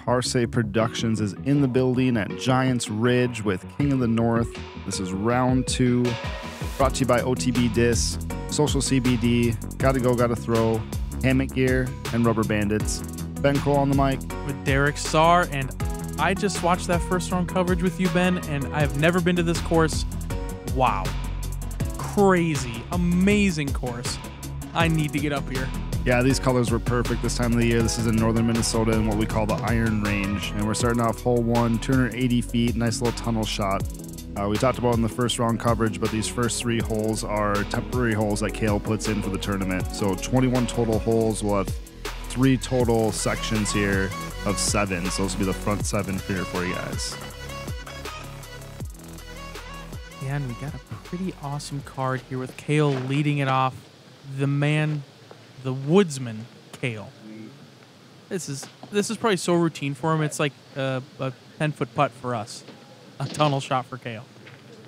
Parsay Productions is in the building at Giants Ridge with King of the North. This is round 2, brought to you by OTB Dis, Social CBD, Gotta Go, Gotta Throw, Hammock Gear, and Rubber Bandits. Ben Kroll on the mic. With Derek Sahr, and I just watched that first round coverage with you, Ben, and I've never been to this course. Wow. Crazy. Amazing course. I need to get up here. Yeah, these colors were perfect this time of the year. This is in northern Minnesota in what we call the Iron Range. And we're starting off hole 1, 280 feet, nice little tunnel shot. We talked about in the first round coverage, but these first 3 holes are temporary holes that Cale puts in for the tournament. So 21 total holes. We'll have 3 total sections here of 7. So this will be the front 7 here for you guys. Yeah, and we got a pretty awesome card here with Cale leading it off. The woodsman, Cale. This is probably so routine for him. It's like a 10-foot putt for us. A tunnel shot for Cale.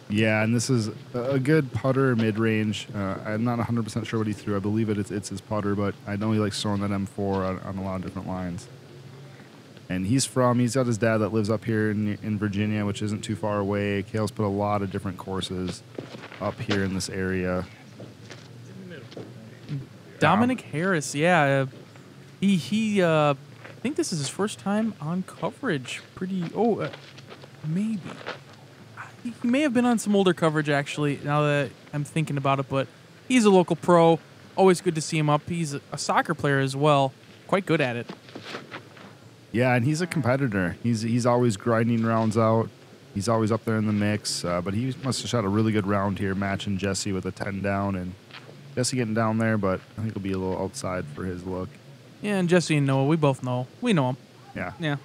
Yeah, and this is a good putter mid-range. I'm not 100% sure what he threw. I believe it's his putter, but I know he likes throwing that M4 on a lot of different lines. And he's got his dad that lives up here in Virginia, which isn't too far away. Cale's put a lot of different courses up here in this area. Dominik Harris, yeah. He I think this is his first time on coverage. Maybe. He may have been on some older coverage, actually, now that I'm thinking about it, but he's a local pro. Always good to see him up. He's a soccer player as well. Quite good at it. Yeah, and he's a competitor. He's always grinding rounds out. He's always up there in the mix, but he must have shot a really good round here, matching Jesse with a 10 down, and Jesse getting down there, but I think he'll be a little outside for his look. Yeah, and Jesse and Noah, we both know. We know him. Yeah. Yeah.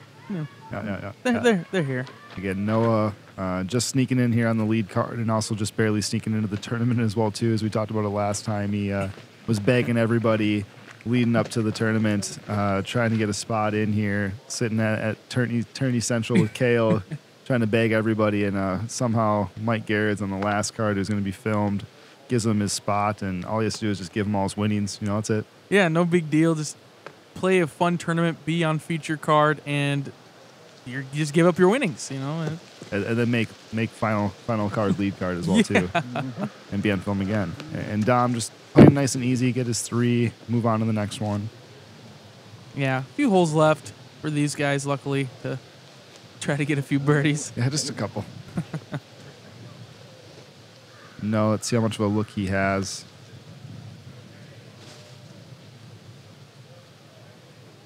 They're here. Again, Noah just sneaking in here on the lead card and also just barely sneaking into the tournament as well, too, as we talked about it last time. He was begging everybody leading up to the tournament, trying to get a spot in here, sitting at Tourney Central with Cale, trying to beg everybody, and somehow Mike Garrett's on the last card who's going to be filmed, gives him his spot, and all he has to do is just give him all his winnings. You know, that's it. Yeah, no big deal. Just play a fun tournament, be on feature card, and you just give up your winnings, you know. And then make final card, lead card as well, too, and be on film again. And Dom just playing nice and easy, get his 3, move on to the next one. Yeah, a few holes left for these guys, luckily, to try to get a few birdies. Yeah, just a couple. No, let's see how much of a look he has.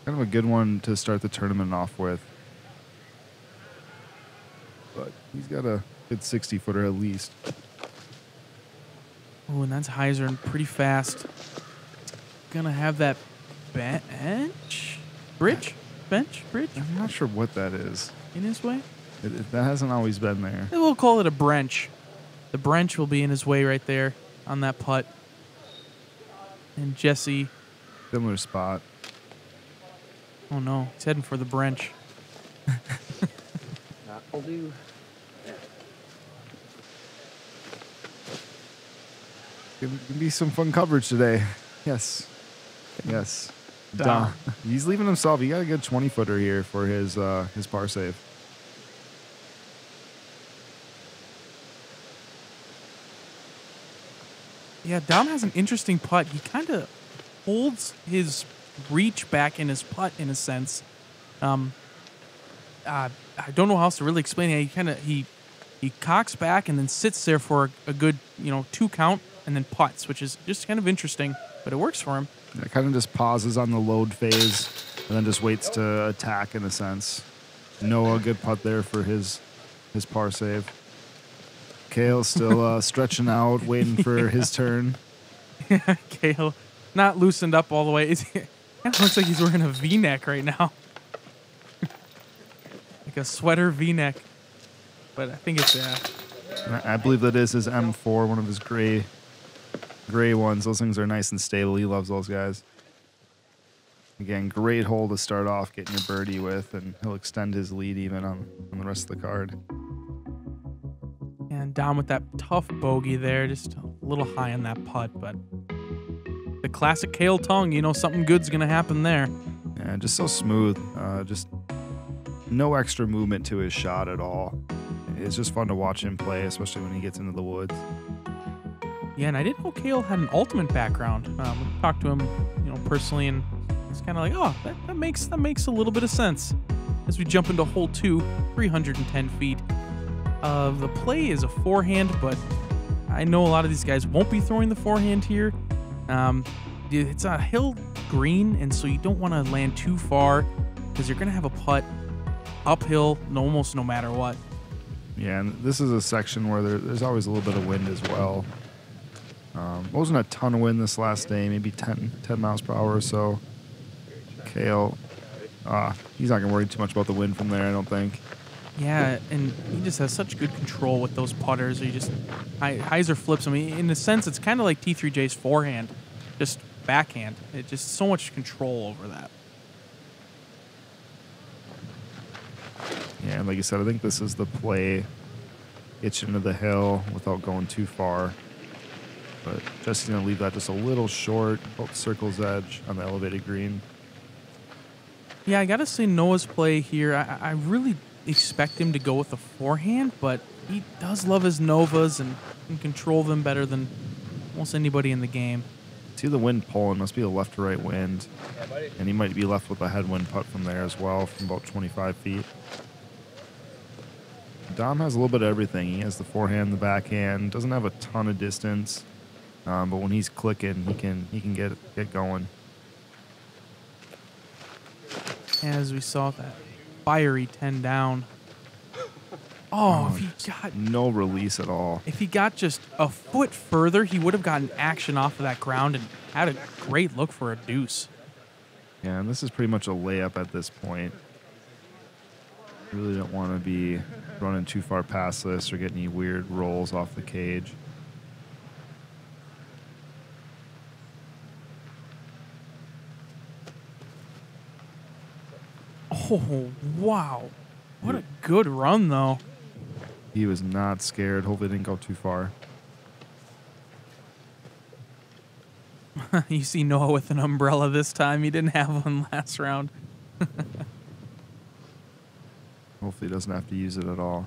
Kind of a good one to start the tournament off with. But he's got a good 60-footer at least. Oh, and that's Heiser and pretty fast. Gonna have that bridge? I'm not sure what that is. In his way? That hasn't always been there. We'll call it a brench. The brench will be in his way right there on that putt. And Jesse. Similar spot. Oh no, he's heading for the brench. That'll do. Gonna be some fun coverage today. Yes. Dom. He's leaving himself. He got a good 20-footer here for his par save. Yeah, Dom has an interesting putt. He kind of holds his reach back in his putt in a sense. I don't know how else to really explain it. He cocks back and then sits there for a good 2 count and then putts, which is just kind of interesting, but it works for him. It kind of just pauses on the load phase and then just waits to attack in a sense. Noah, good putt there for his par save. Cale still stretching out, waiting for his turn. Yeah, Cale not loosened up all the way. It looks like he's wearing a V-neck right now. Like a sweater V-neck. But I think it's I believe that is his M4, one of his gray ones. Those things are nice and stable. He loves those guys. Again, great hole to start off getting your birdie with, and he'll extend his lead even on the rest of the card. And Dom with that tough bogey there, just a little high on that putt, but the classic Cale tongue, something good's going to happen there. Yeah, just so smooth. Just no extra movement to his shot at all. It's just fun to watch him play, especially when he gets into the woods. Yeah, and I didn't know Cale had an ultimate background. We talked to him, personally, and it's kind of like, oh, that makes a little bit of sense. As we jump into hole 2, 310 feet. The play is a forehand, but I know a lot of these guys won't be throwing the forehand here. It's a hill green, and so you don't want to land too far because you're going to have a putt uphill almost no matter what. Yeah, and this is a section where there's always a little bit of wind as well. Wasn't a ton of wind this last day, maybe 10 miles per hour or so. Cale, he's not going to worry too much about the wind from there, I don't think. Yeah, and he just has such good control with those putters. He just hyzer flips. I mean, in a sense, it's kind of like T3J's forehand, just backhand. It's just so much control over that. Yeah, and like you said, I think this is the play. Get you into the hill without going too far. But Jesse's going to leave that just a little short, about the circle's edge on the elevated green. Yeah, I got to say Noah's play here, I really expect him to go with the forehand, but he does love his Novas and can control them better than almost anybody in the game. See the wind pulling, must be a left to right wind. And he might be left with a headwind putt from there as well, from about 25 feet. Dom has a little bit of everything. He has the forehand, the backhand, doesn't have a ton of distance. But when he's clicking, he can get going. As we saw that fiery 10 down. Oh, if he got no release at all. If he got just a foot further, he would have gotten action off of that ground and had a great look for a deuce. Yeah, and this is pretty much a layup at this point. Really don't want to be running too far past this or get any weird rolls off the cage. Oh, wow. What a good run, though. He was not scared. Hopefully didn't go too far. You see Noah with an umbrella this time. He didn't have one last round. Hopefully he doesn't have to use it at all.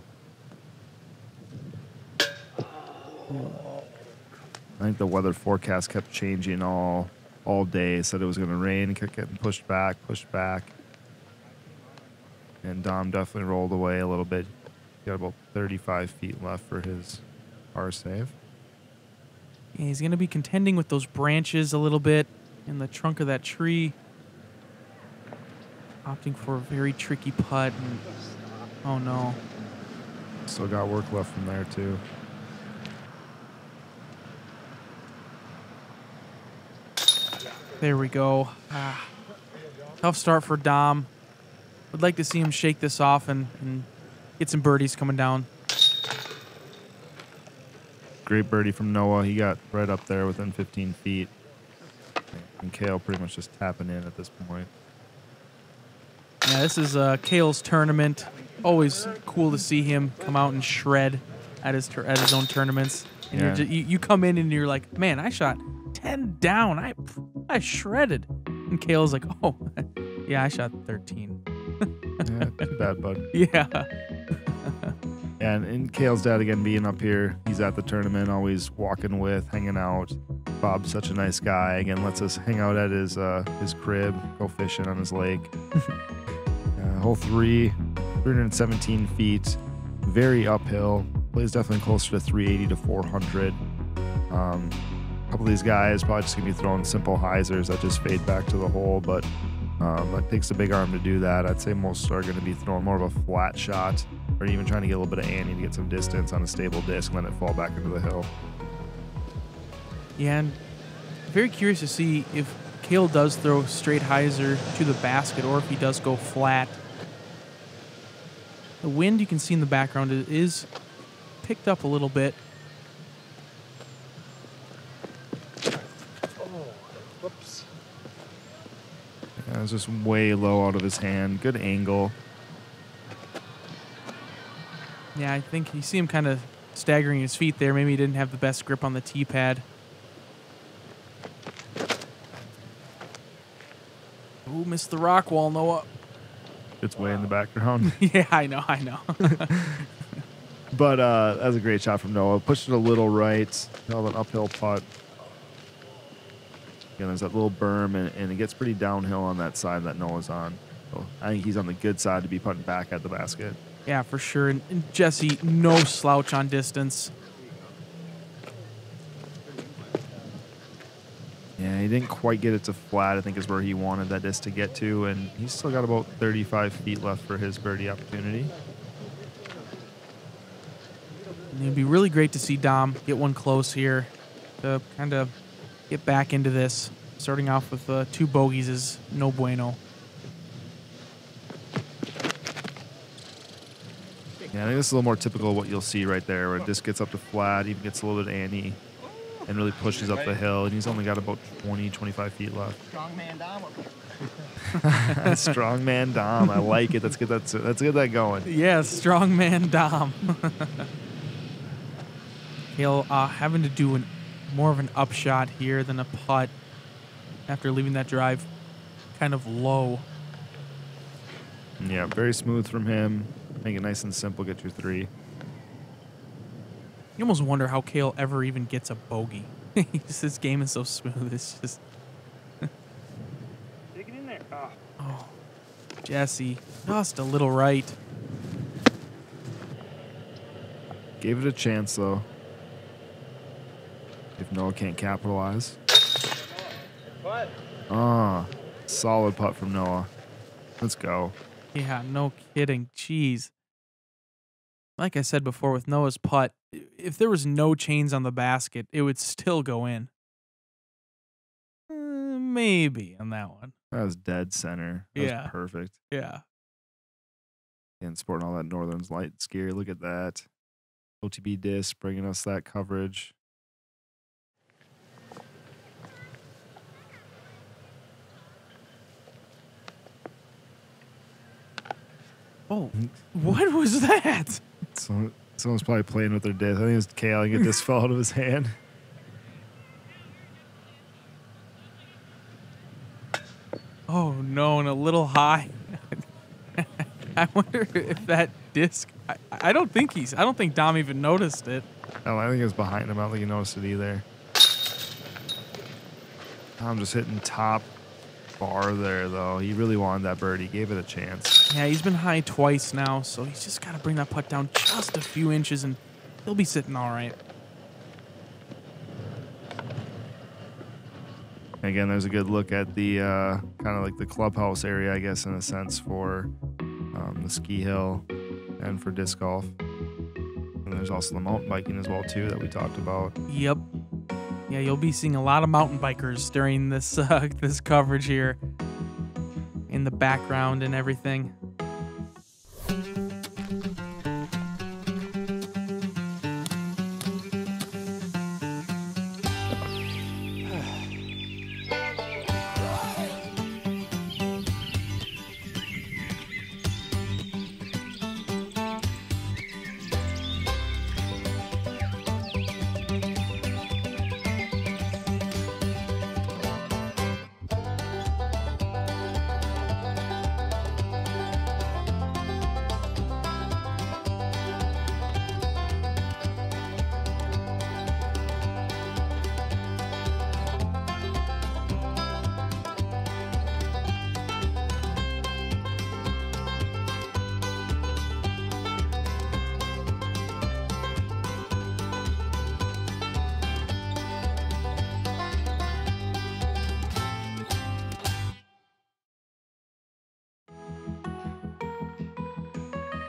I think the weather forecast kept changing all day. Said it was going to rain, kept getting pushed back. And Dom definitely rolled away a little bit. Got about 35 feet left for his par save. Yeah, he's going to be contending with those branches a little bit in the trunk of that tree. Opting for a very tricky putt. And, oh, no. Still got work left from there, too. There we go. Tough start for Dom. Would like to see him shake this off and get some birdies coming down. Great birdie from Noah. He got right up there within 15 feet. And Cale pretty much just tapping in at this point. Yeah, this is Cale's tournament. Always cool to see him come out and shred at his own tournaments. And Yeah. you come in and you're like, man, I shot 10 down. I shredded. And Cale's like, oh, yeah, I shot 13. Yeah, too bad, bud. Yeah. And Cale's dad, again, being up here. He's at the tournament, always walking with, hanging out. Bob's such a nice guy. Again, lets us hang out at his crib, go fishing on his lake. Hole 3, 317 feet, very uphill. Plays definitely closer to 380 to 400. A couple of these guys probably just going to be throwing simple hyzers that just fade back to the hole, but it takes a big arm to do that. I'd say most are going to be throwing more of a flat shot or even trying to get a little bit of ante to get some distance on a stable disc and let it fall back into the hill. Yeah, and very curious to see if Cale does throw straight hyzer to the basket or if he does go flat. The wind you can see in the background is picked up a little bit. Whoops. Yeah, it's just way low out of his hand. Good angle. Yeah, I think you see him kind of staggering his feet there. Maybe he didn't have the best grip on the tee pad. Ooh, missed the rock wall, Noah. It's way in the background. Yeah, I know. But that was a great shot from Noah. Pushed it a little right. Held an uphill putt. Again, there's that little berm, and it gets pretty downhill on that side that Noah's on. So I think he's on the good side to be putting back at the basket. Yeah, for sure. And Jesse, no slouch on distance. Yeah, he didn't quite get it to flat, I think is where he wanted that disc to get to, and he's still got about 35 feet left for his birdie opportunity. And it'd be really great to see Dom get one close here to kind of get back into this. Starting off with 2 bogeys is no bueno. Yeah, I think this is a little more typical of what you'll see right there, where disc gets up to flat, even gets a little bit anty, and really pushes up the hill, and he's only got about 20, 25 feet left. Strongman Dom. Strongman Dom, I like it. Let's get that going. Yeah, strongman Dom. Cale having to do more of an upshot here than a putt after leaving that drive kind of low. Yeah, very smooth from him. Make it nice and simple, get your 3. You almost wonder how Cale ever even gets a bogey. His game is so smooth. It's just... Dig it in there. Oh, Jesse, just a little right. Gave it a chance, though. If Noah can't capitalize. Solid putt from Noah. Let's go. Yeah, no kidding. Jeez. Like I said before with Noah's putt, if there was no chains on the basket, it would still go in. Maybe on that one. That was dead center. That was perfect. Yeah. And sporting all that Northern's light gear. Look at that. OTB disc bringing us that coverage. Oh, what was that? Someone's probably playing with their disc. I think it was Cale. Get this fell out of his hand. Oh no, and a little high. I wonder if that disc. I don't think Dom even noticed it. Oh, I think it was behind him. I don't think he noticed it either. I'm just hitting top bar there, though. He really wanted that birdie. Gave it a chance. Yeah, he's been high twice now, so he's just got to bring that putt down just a few inches, and he'll be sitting all right. Again, there's a good look at the kind of like the clubhouse area, I guess, in a sense, for the ski hill and for disc golf. And there's also the mountain biking as well, too, that we talked about. Yep. Yeah, you'll be seeing a lot of mountain bikers during this this coverage here in the background and everything.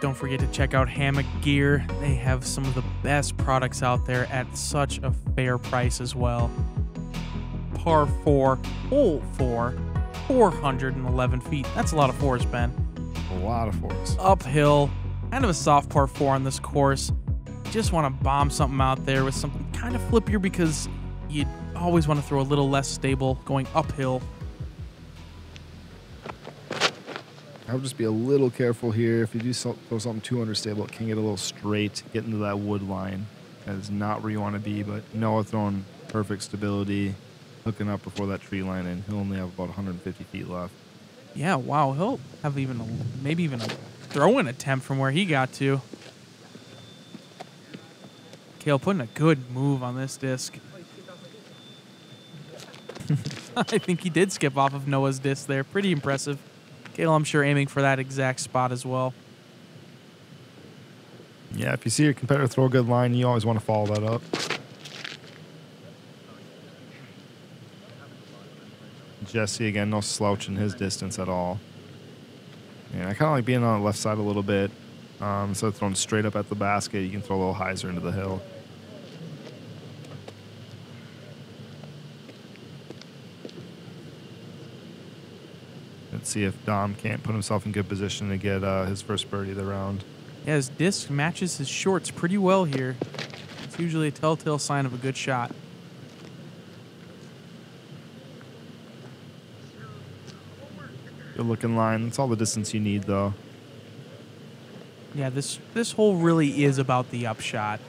Don't forget to check out Hammock Gear. They have some of the best products out there at such a fair price as well. Par 4, hole 4, 411 feet. That's a lot of fours, Ben. A lot of fours. Uphill, kind of a soft par 4 on this course. Just want to bomb something out there with something kind of flippier because you always want to throw a little less stable going uphill. I would just be a little careful here. If you do throw something too understable, it can get a little straight, get into that wood line. That is not where you want to be, but Noah throwing perfect stability, hooking up before that tree line, and he'll only have about 150 feet left. Yeah, wow. He'll have maybe even a throwing attempt from where he got to. Cale putting a good move on this disc. I think he did skip off of Noah's disc there. Pretty impressive. Cale, I'm sure, aiming for that exact spot as well. Yeah, if you see your competitor throw a good line, you always want to follow that up. Jesse, again, no slouch in his distance at all. Yeah, I kind of like being on the left side a little bit. Instead of throwing straight up at the basket, you can throw a little hyzer into the hill. Let's see if Dom can't put himself in good position to get his first birdie of the round. Yeah, his disc matches his shorts pretty well here. It's usually a telltale sign of a good shot. Good looking line. That's all the distance you need, though. Yeah, this hole really is about the upshot.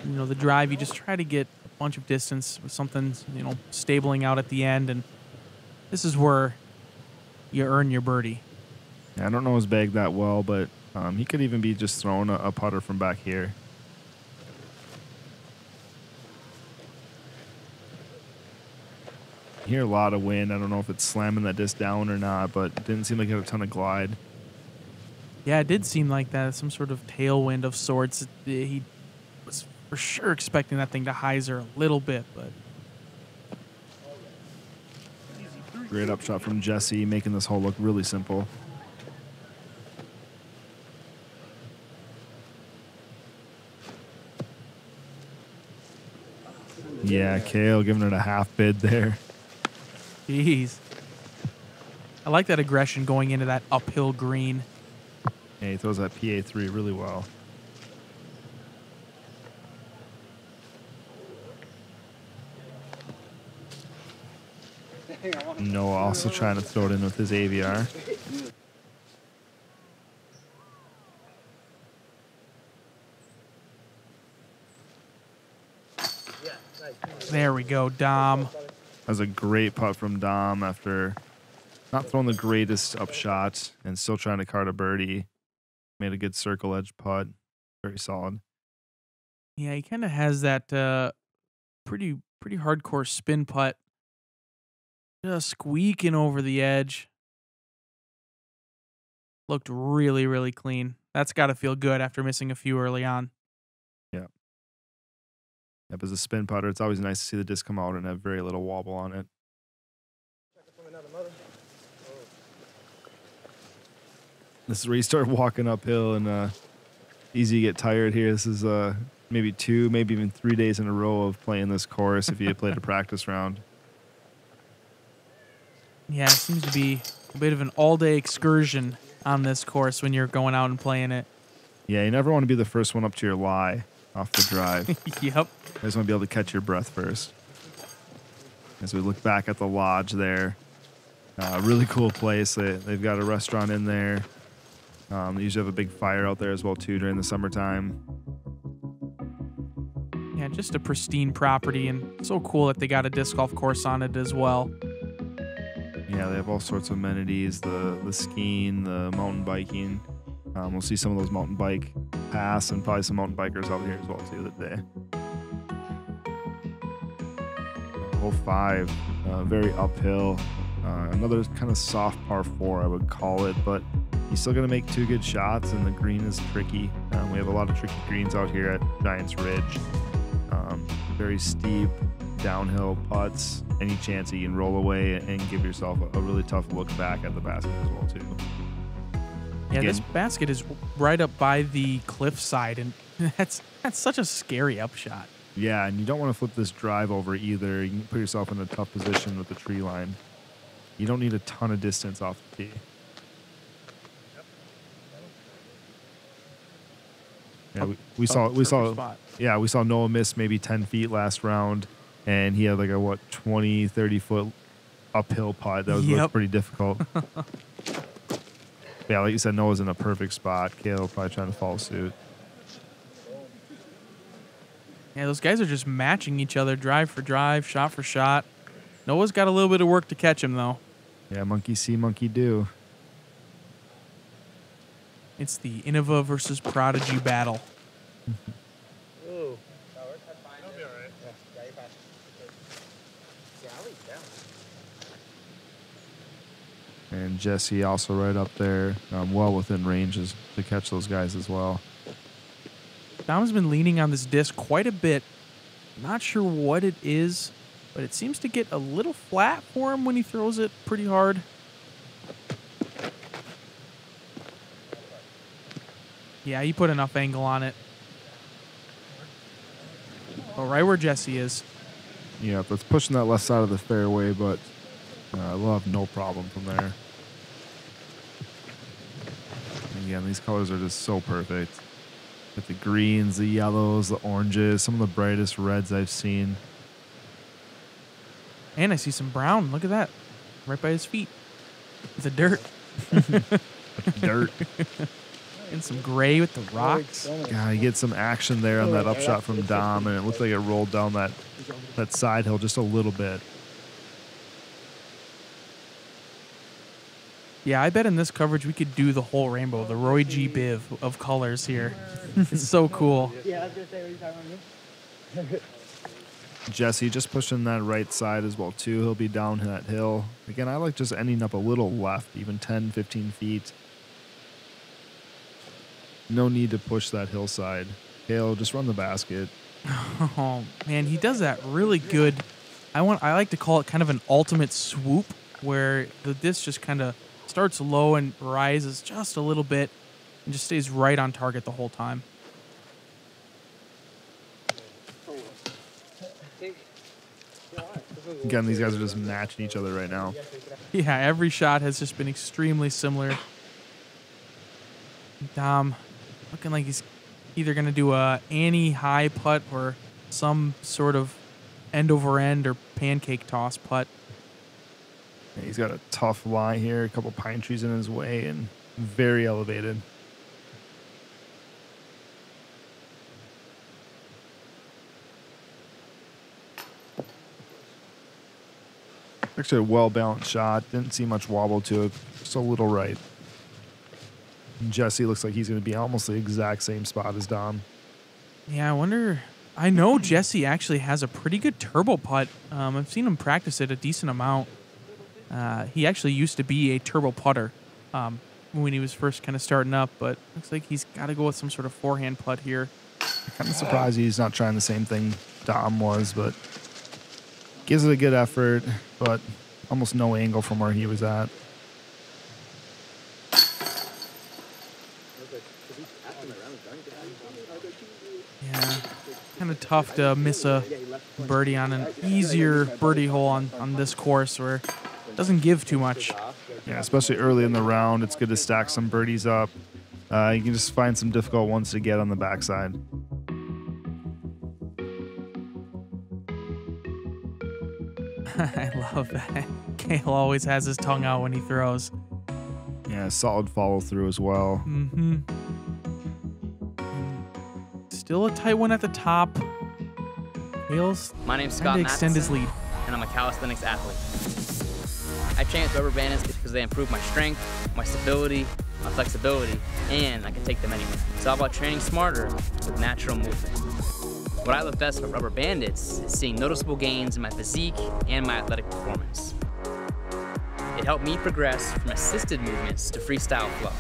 You know, the drive, you just try to get a bunch of distance with something, you know, stabling out at the end, and this is where you earn your birdie. Yeah, I don't know his bag that well, but he could even be just throwing a putter from back here. You hear a lot of wind. I don't know if it's slamming that disc down or not, but it didn't seem like it had a ton of glide. Yeah, it did seem like that. Some sort of tailwind of sorts. He was for sure expecting that thing to hyzer a little bit, but... Great upshot from Jesse, making this hole look really simple. Yeah, Cale giving it a half bid there. Jeez. I like that aggression going into that uphill green. Yeah, he throws that PA3 really well. Noah also trying to throw it in with his AVR. There we go, Dom. That was a great putt from Dom after not throwing the greatest upshot and still trying to cart a birdie. Made a good circle edge putt. Very solid. Yeah, he kind of has that pretty hardcore spin putt. Just squeaking over the edge. Looked really, really clean. That's got to feel good after missing a few early on. Yeah. Yep, as a spin putter, it's always nice to see the disc come out and have very little wobble on it. This is where you start walking uphill and easy to get tired here. This is maybe 2, maybe even 3 days in a row of playing this course if you had played a practice round. Yeah, it seems to be a bit of an all-day excursion on this course when you're going out and playing it. Yeah, you never want to be the first one up to your lie off the drive. Yep. You just want to be able to catch your breath first. As we look back at the lodge there, really cool place. They've got a restaurant in there. They usually have a big fire out there as well too during the summertime. Yeah, just a pristine property, and so cool that they got a disc golf course on it as well. Yeah, they have all sorts of amenities, the skiing, the mountain biking. We'll see some of those mountain bike paths and probably some mountain bikers out here as well too that day. Hole 5, very uphill. Another kind of soft par 4, I would call it, but he's still going to make 2 good shots, and the green is tricky. We have a lot of tricky greens out here at Giants Ridge. Very steep, downhill putts. Any chance you can roll away and give yourself a really tough look back at the basket as well too. Yeah, this basket is right up by the cliff side, and that's such a scary upshot. Yeah, and you don't want to flip this drive over either. You can put yourself in a tough position with the tree line. You don't need a ton of distance off the tee. Yeah, we saw Noah miss maybe 10 feet last round, and he had like a 20, 30 foot uphill putt that was pretty difficult. Yeah, like you said, Noah's in a perfect spot. Cale probably trying to follow suit. Yeah, those guys are just matching each other drive for drive, shot for shot. Noah's got a little bit of work to catch him, though. Yeah, monkey see, monkey do. It's the Innova versus Prodigy battle. Ooh. That's fine. It'll be all right. Yeah, you're fine. Yeah, I'll leave down. And Jesse also right up there, well within ranges to catch those guys as well. Dom's been leaning on this disc quite a bit. Not sure what it is, but it seems to get a little flat for him when he throws it pretty hard. Yeah, he put enough angle on it. Oh, right where Jesse is. Yeah, that's pushing that left side of the fairway, but we'll have no problem from there. And again, these colors are just so perfect. With the greens, the yellows, the oranges, some of the brightest reds I've seen. And I see some brown. Look at that. Right by his feet. The dirt. Dirt. And some gray with the rocks. God, you get some action there on that upshot from Dom, and it looked like it rolled down that side hill just a little bit. Yeah, I bet in this coverage we could do the whole rainbow, the Roy G. Biv of colors here. It's so cool. Yeah, I was going to say, what are you talking about? Jesse just pushing that right side as well, too. He'll be down that hill. Again, I like just ending up a little left, even 10, 15 feet. No need to push that hillside. Cale, just run the basket. Oh, man, he does that really good. I like to call it kind of an ultimate swoop, where the disc just kind of starts low and rises just a little bit and just stays right on target the whole time. Again, these guys are just matching each other right now. Yeah, every shot has just been extremely similar. Dom looking like he's either going to do a Annie high putt or some sort of end over end or pancake toss putt. Yeah, he's got a tough lie here, a couple pine trees in his way, and very elevated. Actually, a well-balanced shot. Didn't see much wobble to it. Just a little right. And Jesse looks like he's going to be almost the exact same spot as Dom. Yeah, I wonder. I know Jesse actually has a pretty good turbo putt. I've seen him practice it a decent amount. He actually used to be a turbo putter when he was first kind of starting up, but looks like he's got to go with some sort of forehand putt here. Kind of surprised he's not trying the same thing Dom was, but gives it a good effort, but almost no angle from where he was at. Yeah, kind of tough to miss a birdie on an easier birdie hole on this course where it doesn't give too much. Yeah, especially early in the round, it's good to stack some birdies up. You can just find some difficult ones to get on the backside. I love that. Cale always has his tongue out when he throws. Yeah, solid follow through as well. Mm-hmm. Still a tight one at the top. Cale's My name's trying Scott to extend his Matheson, lead. and I'm a calisthenics athlete. I train with rubber bandits because they improve my strength, my stability, my flexibility, and I can take them anywhere. It's all about training smarter with natural movement. What I love best about rubber bandits is seeing noticeable gains in my physique and my athletic performance. It helped me progress from assisted movements to freestyle flow.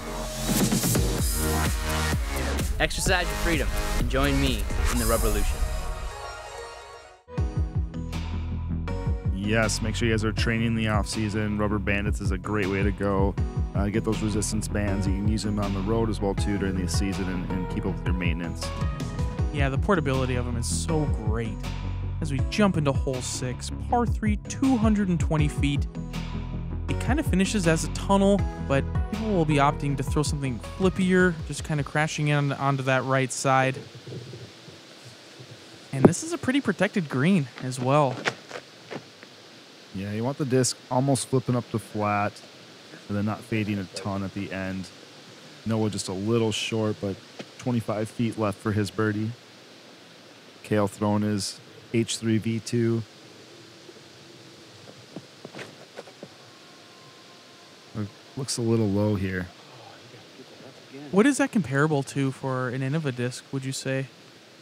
Exercise your freedom and join me in the Rubberlution. Yes, make sure you guys are training in the off season. Rubber bandits is a great way to go. Get those resistance bands. You can use them on the road as well too during the season and keep up with your maintenance. Yeah, the portability of them is so great. As we jump into hole 6, par 3, 220 feet. It kind of finishes as a tunnel, but people will be opting to throw something flippier, just kind of crashing in onto that right side. And this is a pretty protected green as well. Yeah, you want the disc almost flipping up to flat and then not fading a ton at the end. Noah just a little short, but 25 feet left for his birdie. Cale throwing his H3 V2. Looks a little low here. What is that comparable to for an Innova disc, would you say?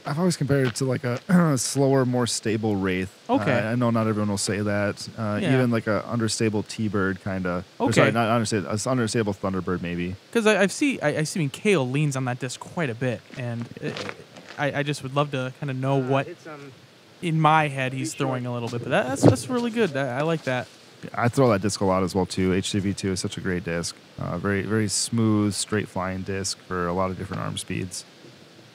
I've always compared it to like a slower, more stable Wraith. Okay. I know not everyone will say that. Yeah. Even like a understable T-Bird kind of. Okay. Sorry, not understable. An understable Thunderbird maybe. Because I see Cale leans on that disc quite a bit, and I just would love to kind of know what in my head he's throwing a little bit. But that's really good. I like that. I throw that disc a lot as well too. HCV2 is such a great disc. Very very smooth, straight flying disc for a lot of different arm speeds.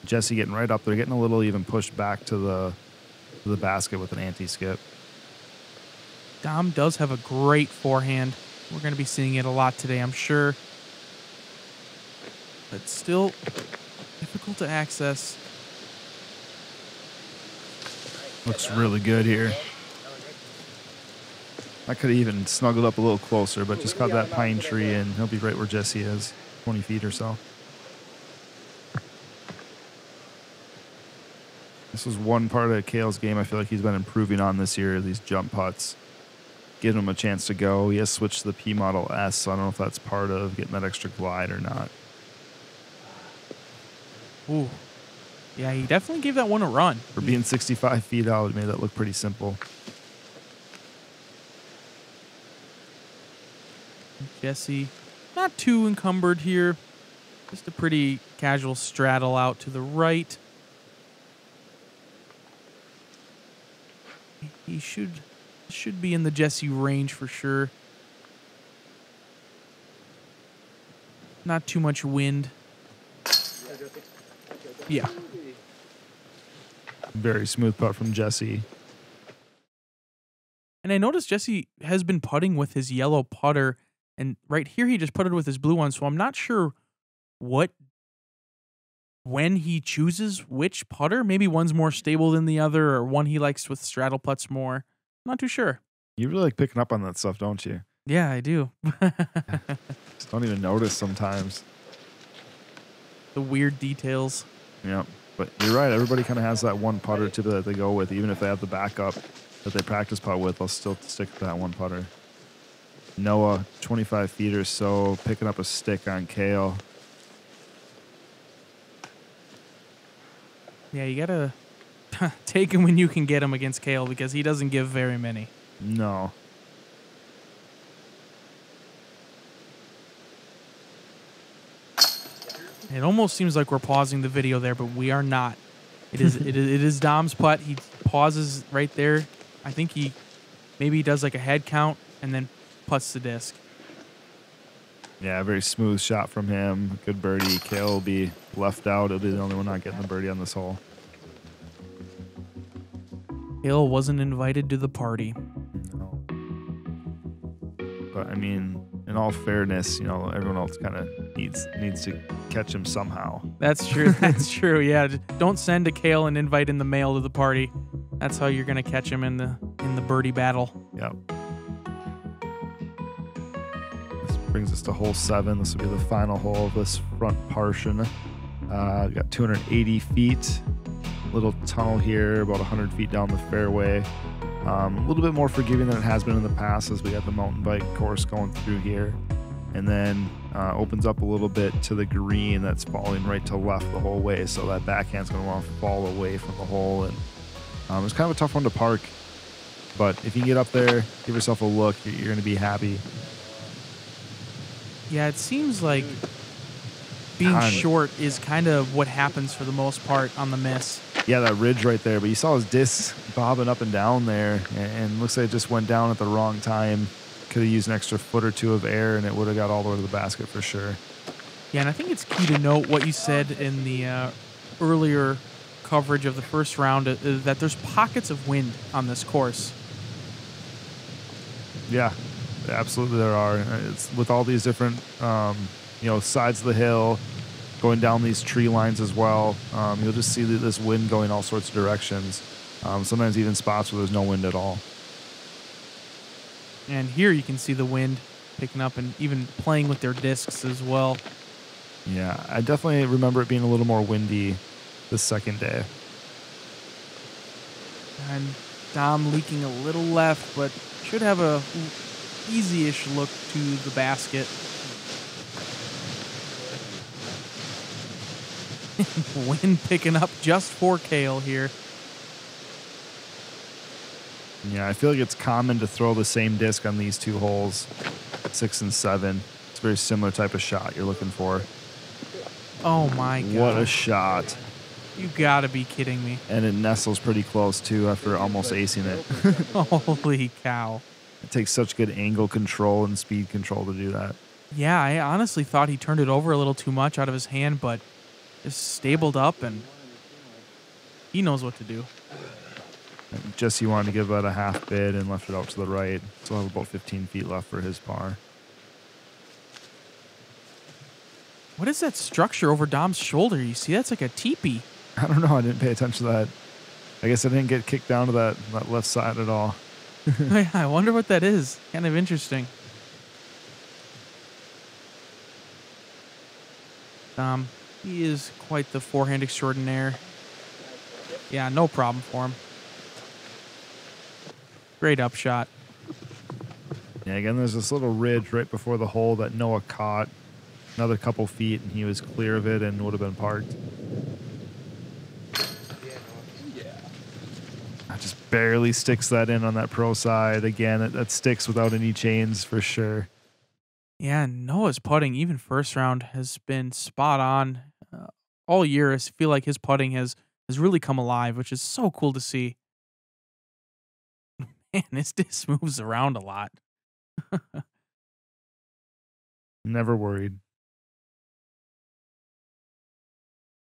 Jesse getting right up there, getting a little even pushed back to the basket with an anti-skip. Dom does have a great forehand. We're going to be seeing it a lot today, I'm sure. But still difficult to access. Looks really good here. I could have even snuggled up a little closer, but just caught that pine tree, and he'll be right where Jesse is, 20 feet or so. This was one part of Cale's game I feel like he's been improving on this year, these jump putts. Giving him a chance to go. He has switched to the P Model S, so I don't know if that's part of getting that extra glide or not. Ooh. Yeah, he definitely gave that one a run. For being 65 feet out, it made that look pretty simple. Jesse, not too encumbered here. Just a pretty casual straddle out to the right. He should be in the Jesse range for sure. Not too much wind. Yeah. Very smooth putt from Jesse. And I noticed Jesse has been putting with his yellow putter, and right here he just putted with his blue one, so I'm not sure when he chooses which putter. Maybe one's more stable than the other, or one he likes with straddle putts more. Not too sure. You really like picking up on that stuff, don't you? Yeah, I do. Just don't even notice sometimes. The weird details. Yeah, but you're right. Everybody kind of has that one putter tip that they go with. Even if they have the backup that they practice putt with, they'll still stick to that one putter. Noah, 25 feet or so, picking up a stick on Cale. Yeah, you gotta take him when you can get him against Cale, because he doesn't give very many. No. It almost seems like we're pausing the video there, but we are not. It is Dom's putt. He pauses right there. I think he does like a head count and then putts the disc. Yeah, very smooth shot from him. Good birdie. Cale will be left out. He'll be the only one not getting the birdie on this hole. Cale wasn't invited to the party. No. But I mean, in all fairness, everyone else kind of needs to catch him somehow. That's true. That's true. Yeah, don't send a Cale an invite in the mail to the party. That's how you're gonna catch him in the birdie battle. Yep. This brings us to hole 7. This will be the final hole of this front portion. Got 280 feet. Little tunnel here, about 100 feet down the fairway. A little bit more forgiving than it has been in the past, as we got the mountain bike course going through here. And then opens up a little bit to the green that's falling right to left the whole way, so that backhand's going to want to fall away from the hole. And it's kind of a tough one to park, but if you can get up there, give yourself a look, you're going to be happy. Yeah, it seems like being short is kind of what happens for the most part on the miss. Yeah, that ridge right there, but you saw his disc bobbing up and down there, and looks like it just went down at the wrong time. Could have used an extra foot or two of air, and it would have got all the way to the basket for sure. Yeah, and I think it's key to note what you said in the earlier coverage of the first round, that there's pockets of wind on this course. Yeah, absolutely there are. It's with all these different, sides of the hill, going down these tree lines as well. You'll just see this wind going all sorts of directions. Sometimes even spots where there's no wind at all. And here you can see the wind picking up and even playing with their discs as well. Yeah, I definitely remember it being a little more windy the second day. And Dom leaking a little left, but should have a easy-ish look to the basket. Wind picking up just for Cale here. Yeah, I feel like it's common to throw the same disc on these two holes, 6 and 7. It's a very similar type of shot you're looking for. Oh my god. What a shot. You gotta be kidding me. And it nestles pretty close too after almost acing it. Holy cow. It takes such good angle control and speed control to do that. Yeah, I honestly thought he turned it over a little too much out of his hand, but just stabled up and he knows what to do. And Jesse wanted to give about a half bid and left it out to the right. Still have about 15 feet left for his par. What is that structure over Dom's shoulder? You see, that's like a teepee. I don't know. I didn't pay attention to that. I guess I didn't get kicked down to that left side at all. Yeah, I wonder what that is. Kind of interesting. Dom, he is quite the forehand extraordinaire. Yeah, no problem for him. Great upshot. Yeah, again, there's this little ridge right before the hole that Noah caught. Another couple feet, and he was clear of it and would have been parked. I just barely sticks that in on that pro side. Again, that sticks without any chains for sure. Yeah, Noah's putting, even first round, has been spot on. All year, I feel like his putting has really come alive, which is so cool to see. Man, his disc moves around a lot. Never worried.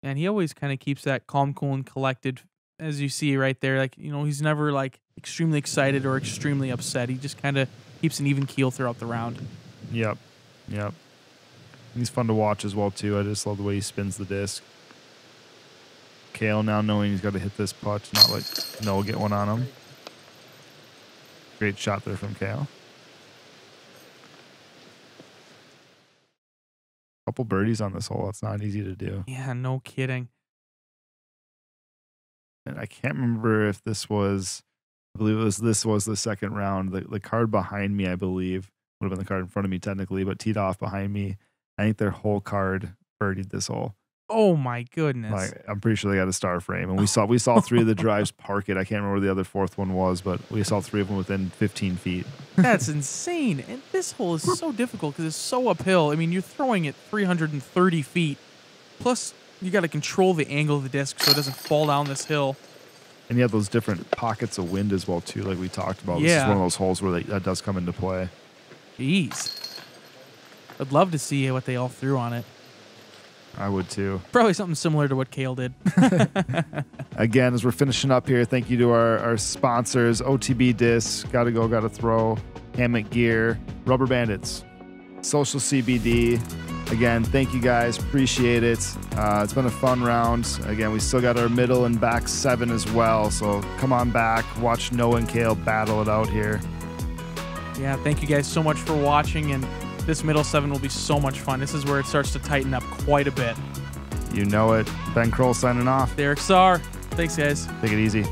And he always kind of keeps that calm, cool, and collected, as you see right there. Like, you know, he's never like extremely excited or extremely upset. He just kind of keeps an even keel throughout the round. Yep. He's fun to watch as well, too. I just love the way he spins the disc. Cale now knowing he's got to hit this putt, not let Noah get one on him. Great shot there from Cale. Couple birdies on this hole. That's not easy to do. Yeah, no kidding. And I can't remember if this was, I believe this was the second round. The card behind me, I believe, would have been the card in front of me technically, but teed off behind me. I think their whole card birdied this hole. Oh my goodness. Like, I'm pretty sure they got a star frame. And we saw 3 of the drives park it. I can't remember where the other fourth one was, but we saw 3 of them within 15 feet. That's insane. And this hole is so difficult because it's so uphill. I mean, you're throwing it 330 feet. Plus, you got to control the angle of the disc so it doesn't fall down this hill. And you have those different pockets of wind as well, too, like we talked about. Yeah. This is one of those holes where that does come into play. Jeez. I'd love to see what they all threw on it. I would, too. Probably something similar to what Cale did. Again, as we're finishing up here, thank you to our sponsors, OTB Discs, Gotta Go, Gotta Throw, Hammock Gear, Rubber Bandits, Social CBD. Again, thank you guys. Appreciate it. It's been a fun round. Again, we still got our middle and back 7 as well. So come on back. Watch Noah and Cale battle it out here. Yeah, thank you guys so much for watching. And this middle 7 will be so much fun. This is where it starts to tighten up quite a bit. You know it. Ben Kroll signing off. Derek Sahr. Thanks, guys. Take it easy.